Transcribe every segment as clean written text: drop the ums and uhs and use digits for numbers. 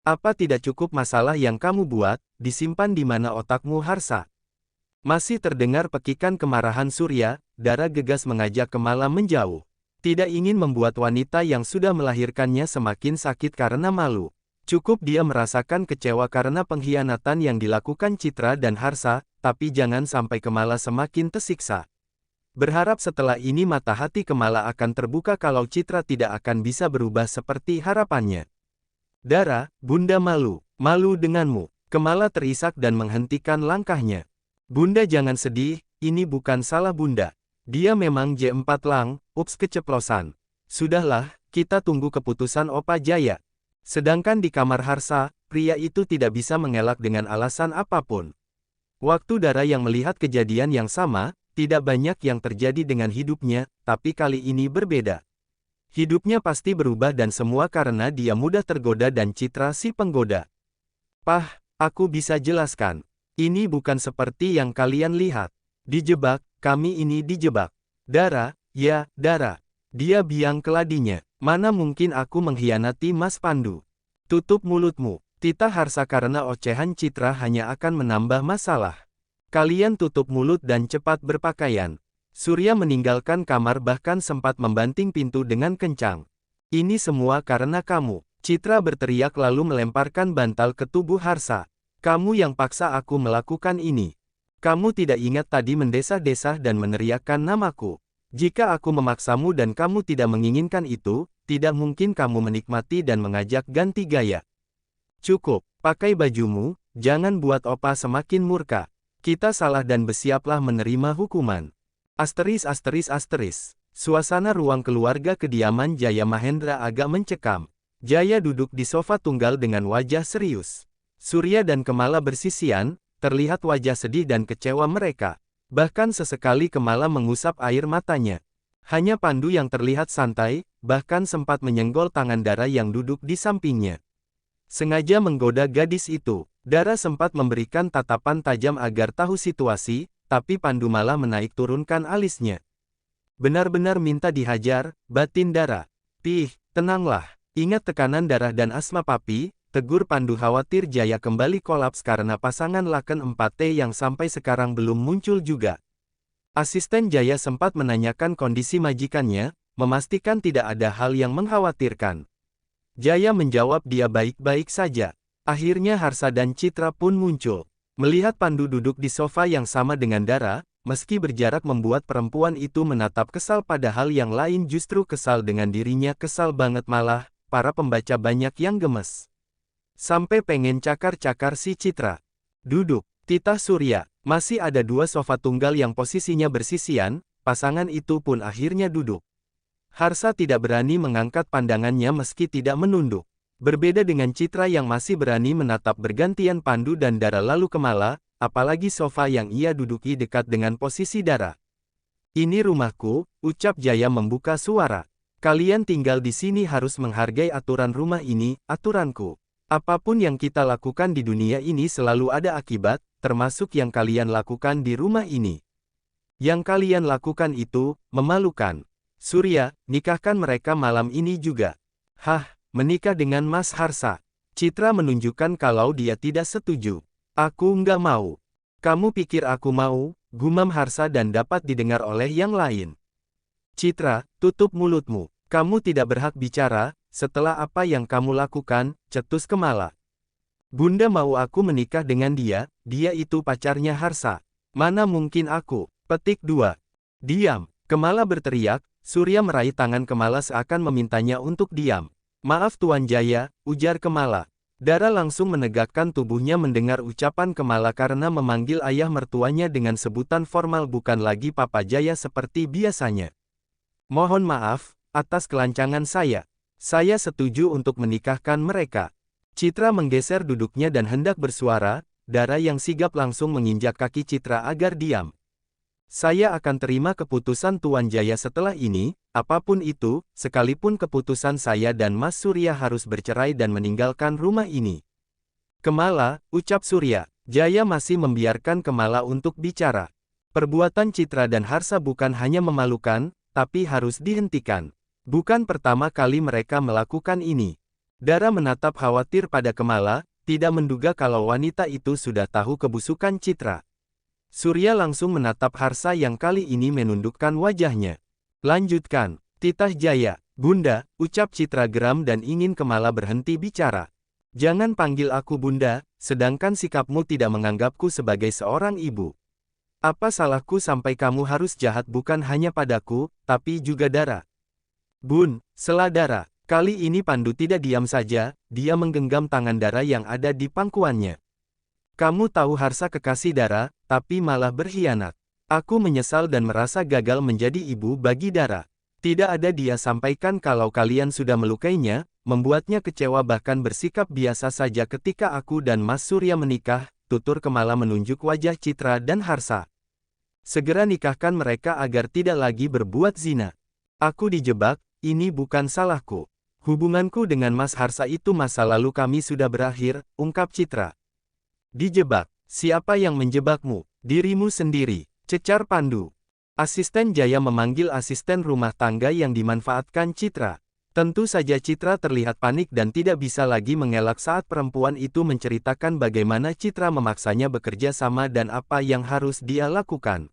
Apa tidak cukup masalah yang kamu buat, disimpan di mana otakmu Harsa? Masih terdengar pekikan kemarahan Surya, Dara gegas mengajak Kemala menjauh. Tidak ingin membuat wanita yang sudah melahirkannya semakin sakit karena malu. Cukup dia merasakan kecewa karena pengkhianatan yang dilakukan Citra dan Harsa, tapi jangan sampai Kemala semakin tersiksa. Berharap setelah ini mata hati Kemala akan terbuka kalau Citra tidak akan bisa berubah seperti harapannya. Dara, Bunda malu denganmu. Kemala terisak dan menghentikan langkahnya. Bunda jangan sedih, ini bukan salah Bunda. Dia memang J4 Lang, ups keceplosan. Sudahlah, kita tunggu keputusan Opa Jaya. Sedangkan di kamar Harsa, pria itu tidak bisa mengelak dengan alasan apapun. Waktu Dara yang melihat kejadian yang sama, tidak banyak yang terjadi dengan hidupnya, tapi kali ini berbeda. Hidupnya pasti berubah dan semua karena dia mudah tergoda dan Citra si penggoda. Pah, aku bisa jelaskan. Ini bukan seperti yang kalian lihat. Dijebak, kami ini dijebak. Dara, ya, Dara. Dia biang keladinya. Mana mungkin aku mengkhianati Mas Pandu. Tutup mulutmu. Tita Harsa karena ocehan Citra hanya akan menambah masalah. Kalian tutup mulut dan cepat berpakaian. Surya meninggalkan kamar bahkan sempat membanting pintu dengan kencang. Ini semua karena kamu. Citra berteriak lalu melemparkan bantal ke tubuh Harsa. Kamu yang paksa aku melakukan ini. Kamu tidak ingat tadi mendesah-desah dan meneriakkan namaku. Jika aku memaksamu dan kamu tidak menginginkan itu, tidak mungkin kamu menikmati dan mengajak ganti gaya. Cukup, pakai bajumu, jangan buat Opa semakin murka. Kita salah dan bersiaplah menerima hukuman. Asteris. Suasana ruang keluarga kediaman Jaya Mahendra agak mencekam. Jaya duduk di sofa tunggal dengan wajah serius. Surya dan Kemala bersisian, terlihat wajah sedih dan kecewa mereka. Bahkan sesekali Kemala mengusap air matanya. Hanya Pandu yang terlihat santai, bahkan sempat menyenggol tangan Dara yang duduk di sampingnya. Sengaja menggoda gadis itu, Dara sempat memberikan tatapan tajam agar tahu situasi, tapi Pandu malah menaik turunkan alisnya. Benar-benar minta dihajar, batin Dara. Tenanglah, ingat tekanan darah dan asma papi. Tegur Pandu khawatir Jaya kembali kolaps karena pasangan Laken 4T yang sampai sekarang belum muncul juga. Asisten Jaya sempat menanyakan kondisi majikannya, memastikan tidak ada hal yang mengkhawatirkan. Jaya menjawab dia baik-baik saja. Akhirnya Harsa dan Citra pun muncul. Melihat Pandu duduk di sofa yang sama dengan Dara, meski berjarak membuat perempuan itu menatap kesal padahal yang lain justru kesal dengan dirinya kesal banget malah, para pembaca banyak yang gemes. Sampai pengen cakar-cakar si Citra. Duduk, titah Surya. Masih ada dua sofa tunggal yang posisinya bersisian, pasangan itu pun akhirnya duduk. Harsa tidak berani mengangkat pandangannya meski tidak menunduk. Berbeda dengan Citra yang masih berani menatap bergantian Pandu dan Dara lalu Kemala, apalagi sofa yang ia duduki dekat dengan posisi Dara. Ini rumahku, ucap Jaya membuka suara. Kalian tinggal di sini harus menghargai aturan rumah ini, aturanku. Apapun yang kita lakukan di dunia ini selalu ada akibat, termasuk yang kalian lakukan di rumah ini. Yang kalian lakukan itu, memalukan. Surya, nikahkan mereka malam ini juga. Hah, menikah dengan Mas Harsa. Citra menunjukkan kalau dia tidak setuju. Aku nggak mau. Kamu pikir aku mau, gumam Harsa dan dapat didengar oleh yang lain. Citra, tutup mulutmu. Kamu tidak berhak bicara. Setelah apa yang kamu lakukan, cetus Kemala. Bunda mau aku menikah dengan dia itu pacarnya Harsa. Mana mungkin aku, petik 2. Diam, Kemala berteriak, Surya meraih tangan Kemala seakan memintanya untuk diam. Maaf Tuan Jaya, ujar Kemala. Dara langsung menegakkan tubuhnya mendengar ucapan Kemala karena memanggil ayah mertuanya dengan sebutan formal bukan lagi Papa Jaya seperti biasanya. Mohon maaf, atas kelancangan saya. Saya setuju untuk menikahkan mereka. Citra menggeser duduknya dan hendak bersuara, Dara yang sigap langsung menginjak kaki Citra agar diam. Saya akan terima keputusan Tuan Jaya setelah ini, apapun itu, sekalipun keputusan saya dan Mas Surya harus bercerai dan meninggalkan rumah ini. Kemala, ucap Surya. Jaya masih membiarkan Kemala untuk bicara. Perbuatan Citra dan Harsa bukan hanya memalukan, tapi harus dihentikan. Bukan pertama kali mereka melakukan ini. Dara menatap khawatir pada Kemala, tidak menduga kalau wanita itu sudah tahu kebusukan Citra. Surya langsung menatap Harsa yang kali ini menundukkan wajahnya. Lanjutkan, titah Jaya, Bunda, ucap Citra geram dan ingin Kemala berhenti bicara. Jangan panggil aku Bunda, sedangkan sikapmu tidak menganggapku sebagai seorang ibu. Apa salahku sampai kamu harus jahat bukan hanya padaku, tapi juga Dara? Bun, sela Dara. Kali ini Pandu tidak diam saja, dia menggenggam tangan Dara yang ada di pangkuannya. Kamu tahu Harsa kekasih Dara, tapi malah berkhianat. Aku menyesal dan merasa gagal menjadi ibu bagi Dara. Tidak ada dia sampaikan kalau kalian sudah melukainya, membuatnya kecewa bahkan bersikap biasa saja ketika aku dan Mas Surya menikah, tutur Kemala menunjuk wajah Citra dan Harsa. Segera nikahkan mereka agar tidak lagi berbuat zina. Aku dijebak, ini bukan salahku. Hubunganku dengan Mas Harsa itu masa lalu kami sudah berakhir, ungkap Citra. Dijebak, siapa yang menjebakmu? Dirimu sendiri, cecar Pandu. Asisten Jaya memanggil asisten rumah tangga yang dimanfaatkan Citra. Tentu saja Citra terlihat panik dan tidak bisa lagi mengelak saat perempuan itu menceritakan bagaimana Citra memaksanya bekerja sama dan apa yang harus dia lakukan.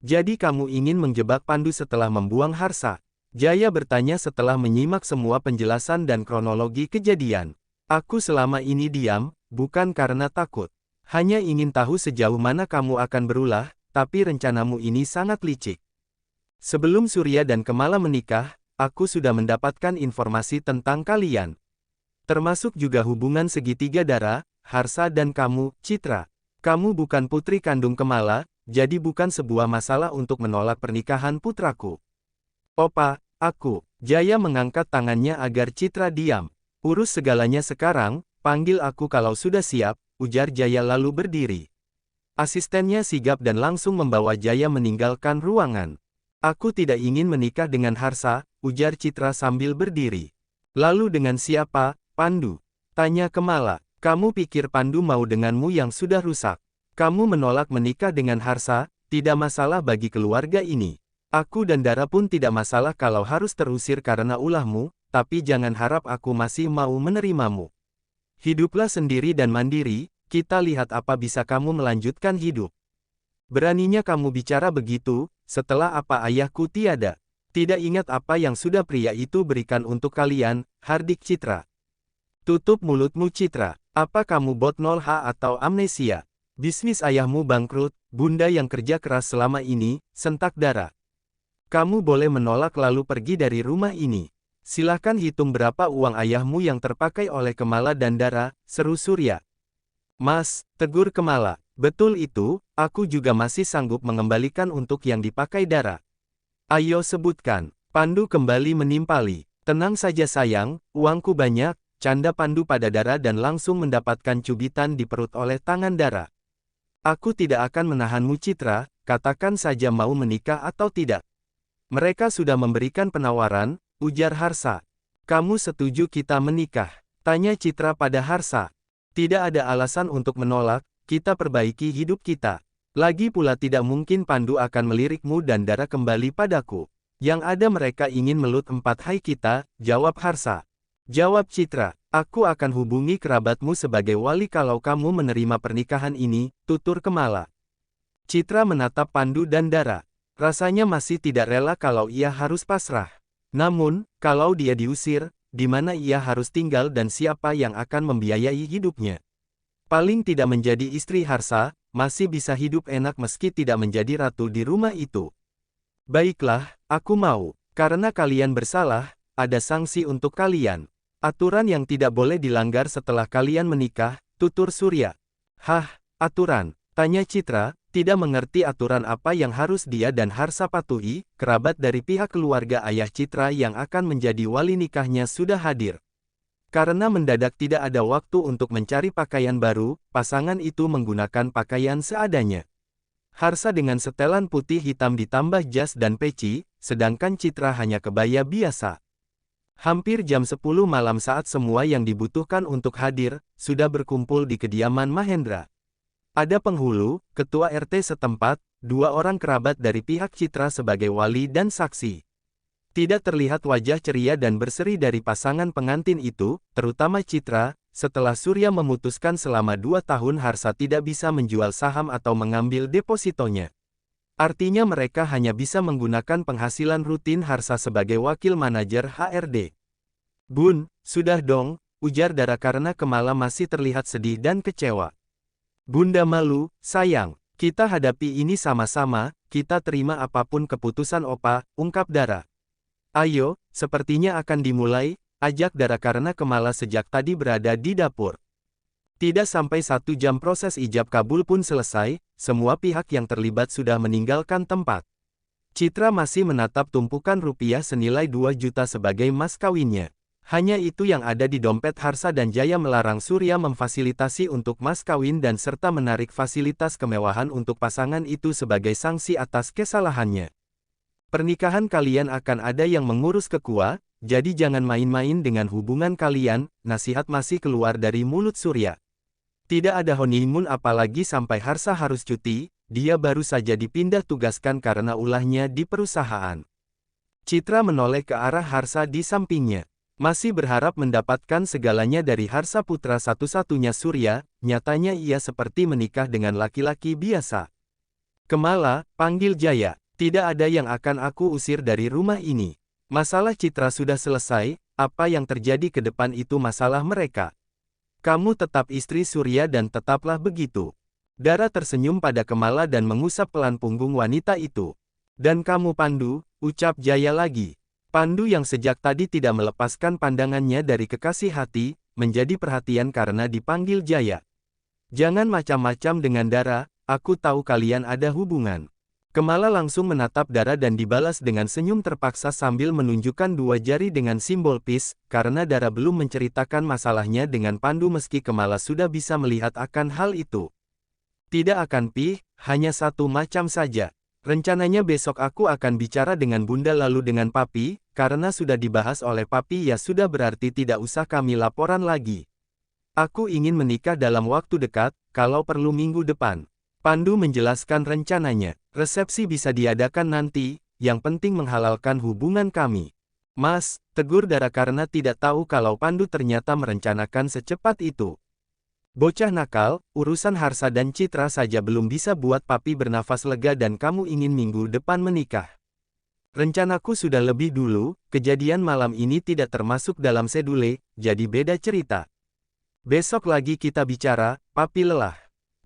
Jadi kamu ingin menjebak Pandu setelah membuang Harsa? Jaya bertanya setelah menyimak semua penjelasan dan kronologi kejadian. Aku selama ini diam, bukan karena takut. Hanya ingin tahu sejauh mana kamu akan berulah, tapi rencanamu ini sangat licik. Sebelum Surya dan Kemala menikah, aku sudah mendapatkan informasi tentang kalian. Termasuk juga hubungan segitiga Dara, Harsa dan kamu, Citra. Kamu bukan putri kandung Kemala, jadi bukan sebuah masalah untuk menolak pernikahan putraku. Opa, aku. Jaya mengangkat tangannya agar Citra diam. Urus segalanya sekarang, panggil aku kalau sudah siap, ujar Jaya lalu berdiri. Asistennya sigap dan langsung membawa Jaya meninggalkan ruangan. Aku tidak ingin menikah dengan Harsa, ujar Citra sambil berdiri. Lalu dengan siapa, Pandu? Tanya Kemala. Kamu pikir Pandu mau denganmu yang sudah rusak? Kamu menolak menikah dengan Harsa, tidak masalah bagi keluarga ini. Aku dan Dara pun tidak masalah kalau harus terusir karena ulahmu, tapi jangan harap aku masih mau menerimamu. Hiduplah sendiri dan mandiri, kita lihat apa bisa kamu melanjutkan hidup. Beraninya kamu bicara begitu, setelah apa ayahku tiada. Tidak ingat apa yang sudah pria itu berikan untuk kalian, hardik Citra. Tutup mulutmu Citra, apa kamu bot 0H atau amnesia? Bisnis ayahmu bangkrut, Bunda yang kerja keras selama ini, sentak Dara. Kamu boleh menolak lalu pergi dari rumah ini. Silahkan hitung berapa uang ayahmu yang terpakai oleh Kemala dan Dara, seru Surya. Mas, tegur Kemala, betul itu, aku juga masih sanggup mengembalikan untuk yang dipakai Dara. Ayo sebutkan. Pandu kembali menimpali. Tenang saja sayang, uangku banyak, canda Pandu pada Dara dan langsung mendapatkan cubitan di perut oleh tangan Dara. Aku tidak akan menahanmu Citra, katakan saja mau menikah atau tidak. Mereka sudah memberikan penawaran, ujar Harsa. Kamu setuju kita menikah? Tanya Citra pada Harsa. Tidak ada alasan untuk menolak, kita perbaiki hidup kita. Lagi pula tidak mungkin Pandu akan melirikmu dan Dara kembali padaku. Yang ada mereka ingin melut 4 hai kita, jawab Harsa. Jawab Citra, aku akan hubungi kerabatmu sebagai wali kalau kamu menerima pernikahan ini, tutur Kemala. Citra menatap Pandu dan Dara. Rasanya masih tidak rela kalau ia harus pasrah. Namun, kalau dia diusir, di mana ia harus tinggal dan siapa yang akan membiayai hidupnya? Paling tidak menjadi istri Harsa, masih bisa hidup enak meski tidak menjadi ratu di rumah itu. Baiklah, aku mau. Karena kalian bersalah, ada sanksi untuk kalian. Aturan yang tidak boleh dilanggar setelah kalian menikah, tutur Surya. Hah, aturan? Tanya Citra, tidak mengerti aturan apa yang harus dia dan Harsa patuhi. Kerabat dari pihak keluarga ayah Citra yang akan menjadi wali nikahnya sudah hadir. Karena mendadak tidak ada waktu untuk mencari pakaian baru, pasangan itu menggunakan pakaian seadanya. Harsa dengan setelan putih hitam ditambah jas dan peci, sedangkan Citra hanya kebaya biasa. Hampir jam 10 malam saat semua yang dibutuhkan untuk hadir, sudah berkumpul di kediaman Mahendra. Ada penghulu, ketua RT setempat, 2 orang kerabat dari pihak Citra sebagai wali dan saksi. Tidak terlihat wajah ceria dan berseri dari pasangan pengantin itu, terutama Citra, setelah Surya memutuskan selama 2 tahun Harsa tidak bisa menjual saham atau mengambil depositonya. Artinya mereka hanya bisa menggunakan penghasilan rutin Harsa sebagai wakil manajer HRD. Bun, sudah dong, ujar Dara karena Kemala masih terlihat sedih dan kecewa. Bunda malu, sayang, kita hadapi ini sama-sama, kita terima apapun keputusan Opa, ungkap Dara. Ayo, sepertinya akan dimulai, ajak Dara karena Kemala sejak tadi berada di dapur. Tidak sampai 1 jam proses ijab kabul pun selesai, semua pihak yang terlibat sudah meninggalkan tempat. Citra masih menatap tumpukan rupiah senilai 2 juta sebagai mas kawinnya. Hanya itu yang ada di dompet Harsa dan Jaya melarang Surya memfasilitasi untuk mas kawin dan serta menarik fasilitas kemewahan untuk pasangan itu sebagai sanksi atas kesalahannya. Pernikahan kalian akan ada yang mengurus kekua, jadi jangan main-main dengan hubungan kalian, nasihat masih keluar dari mulut Surya. Tidak ada honeymoon apalagi sampai Harsa harus cuti, dia baru saja dipindah tugaskan karena ulahnya di perusahaan. Citra menoleh ke arah Harsa di sampingnya. Masih berharap mendapatkan segalanya dari Harsa putra satu-satunya Surya, nyatanya ia seperti menikah dengan laki-laki biasa. Kemala, panggil Jaya. Tidak ada yang akan aku usir dari rumah ini. Masalah Citra sudah selesai, apa yang terjadi ke depan itu masalah mereka. Kamu tetap istri Surya dan tetaplah begitu. Dara tersenyum pada Kemala dan mengusap pelan punggung wanita itu. Dan kamu Pandu, ucap Jaya lagi. Pandu yang sejak tadi tidak melepaskan pandangannya dari kekasih hati, menjadi perhatian karena dipanggil Jaya. Jangan macam-macam dengan Dara, aku tahu kalian ada hubungan. Kemala langsung menatap Dara dan dibalas dengan senyum terpaksa sambil menunjukkan 2 jari dengan simbol peace, karena Dara belum menceritakan masalahnya dengan Pandu meski Kemala sudah bisa melihat akan hal itu. Tidak akan hanya satu macam saja. Rencananya besok aku akan bicara dengan Bunda lalu dengan Papi, karena sudah dibahas oleh Papi ya sudah berarti tidak usah kami laporan lagi. Aku ingin menikah dalam waktu dekat, kalau perlu minggu depan. Pandu menjelaskan rencananya. Resepsi bisa diadakan nanti, yang penting menghalalkan hubungan kami. Mas, tegur Dara karena tidak tahu kalau Pandu ternyata merencanakan secepat itu. Bocah nakal, urusan Harsa dan Citra saja belum bisa buat Papi bernafas lega dan kamu ingin minggu depan menikah. Rencanaku sudah lebih dulu, kejadian malam ini tidak termasuk dalam sedule, jadi beda cerita. Besok lagi kita bicara, Papi lelah.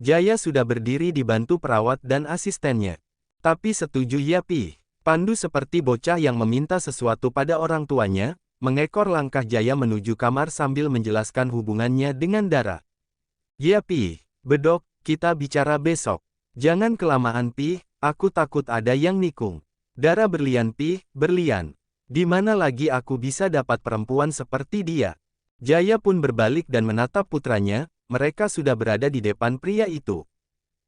Jaya sudah berdiri dibantu perawat dan asistennya. Tapi setuju ya Pi. Pandu seperti bocah yang meminta sesuatu pada orang tuanya, mengekor langkah Jaya menuju kamar sambil menjelaskan hubungannya dengan Dara. Ya Pi, bedok, kita bicara besok. Jangan kelamaan Pi, aku takut ada yang nikung. Dara berlian Pi, berlian. Di mana lagi aku bisa dapat perempuan seperti dia? Jaya pun berbalik dan menatap putranya. Mereka sudah berada di depan pria itu.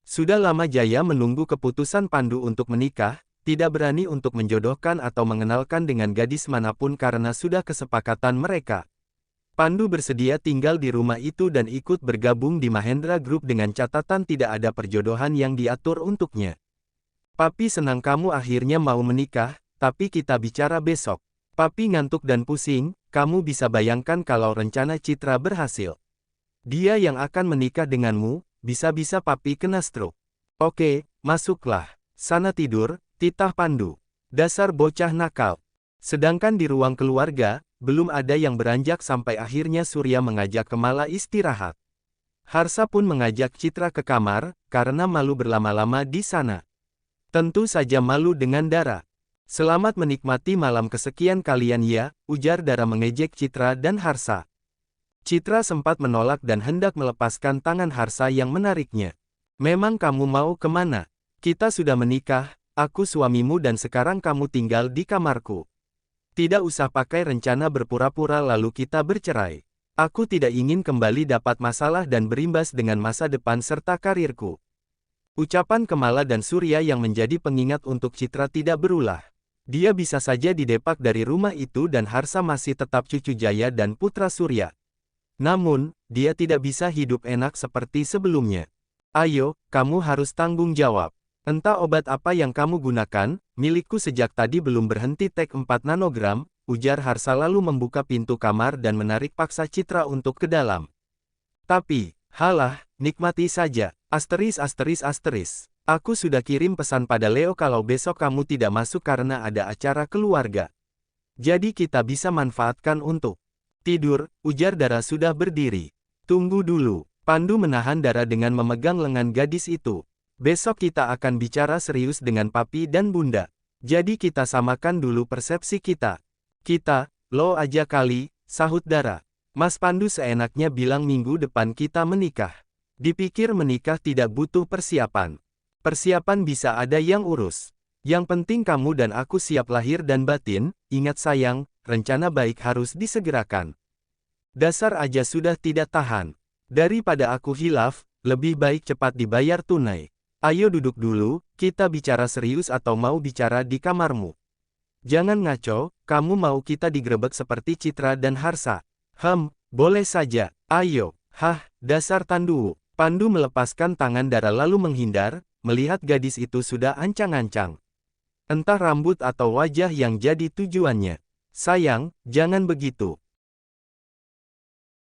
Sudah lama Jaya menunggu keputusan Pandu untuk menikah, tidak berani untuk menjodohkan atau mengenalkan dengan gadis manapun karena sudah kesepakatan mereka. Pandu bersedia tinggal di rumah itu dan ikut bergabung di Mahendra Group dengan catatan tidak ada perjodohan yang diatur untuknya. Papi senang kamu akhirnya mau menikah, tapi kita bicara besok. Papi ngantuk dan pusing, kamu bisa bayangkan kalau rencana Citra berhasil. Dia yang akan menikah denganmu, bisa-bisa Papi kena stroke. Oke, masuklah. Sana tidur, titah Pandu. Dasar bocah nakal. Sedangkan di ruang keluarga, belum ada yang beranjak sampai akhirnya Surya mengajak Kemala istirahat. Harsa pun mengajak Citra ke kamar, karena malu berlama-lama di sana. Tentu saja malu dengan Dara. Selamat menikmati malam kesekian kalian ya, ujar Dara mengejek Citra dan Harsa. Citra sempat menolak dan hendak melepaskan tangan Harsa yang menariknya. Memang kamu mau kemana? Kita sudah menikah, aku suamimu dan sekarang kamu tinggal di kamarku. Tidak usah pakai rencana berpura-pura lalu kita bercerai. Aku tidak ingin kembali dapat masalah dan berimbas dengan masa depan serta karirku. Ucapan Kemala dan Surya yang menjadi pengingat untuk Citra tidak berulah. Dia bisa saja didepak dari rumah itu dan Harsa masih tetap cucu Jaya dan putra Surya. Namun, dia tidak bisa hidup enak seperti sebelumnya. Ayo, kamu harus tanggung jawab. Entah obat apa yang kamu gunakan, milikku sejak tadi belum berhenti tek 4 nanogram, ujar Harsa lalu membuka pintu kamar dan menarik paksa Citra untuk ke dalam. Tapi, halah, nikmati saja, asteris. Aku sudah kirim pesan pada Leo kalau besok kamu tidak masuk karena ada acara keluarga. Jadi kita bisa manfaatkan untuk tidur, ujar Dara sudah berdiri. Tunggu dulu, Pandu menahan Dara dengan memegang lengan gadis itu. Besok kita akan bicara serius dengan papi dan bunda. Jadi kita samakan dulu persepsi kita. Kita, lo aja kali, sahut Dara. Mas Pandu seenaknya bilang minggu depan kita menikah. Dipikir menikah tidak butuh persiapan. Persiapan bisa ada yang urus. Yang penting kamu dan aku siap lahir dan batin, ingat sayang, rencana baik harus disegerakan. Dasar aja sudah tidak tahan. Daripada aku hilaf, lebih baik cepat dibayar tunai. Ayo duduk dulu, kita bicara serius atau mau bicara di kamarmu? Jangan ngaco, kamu mau kita digerebek seperti Citra dan Harsa? Boleh saja, ayo. Dasar Tanduwu. Pandu melepaskan tangan Dara lalu menghindar, melihat gadis itu sudah ancang-ancang. Entah rambut atau wajah yang jadi tujuannya. Sayang, jangan begitu.